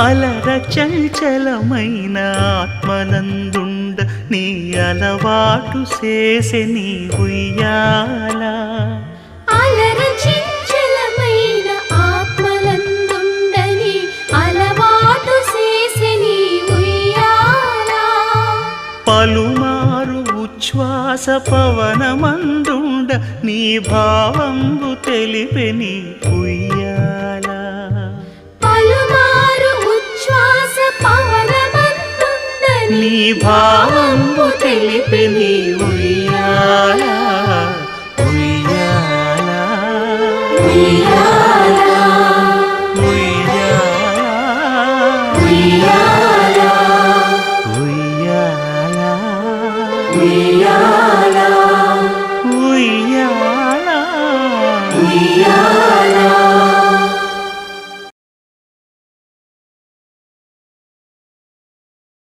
అలర చంచలమైన ఆత్మనందుండ నీ అలవాటు చేసే నీ ఉయ్యాల అలర చంచలమైన ఆత్మనందుండ నీ అలవాటు చేసే నీ ఉయ్యాల పలుమారు ఉచ్ఛ్వాస పవనమందుండ నీ భావంబు తెలిపే నీ ఉయ్యాల పలుమారు ఉచ్ఛ్వాస పవనమందుండ నీ భావంబు తెలిపే నీ ఉయ్యాల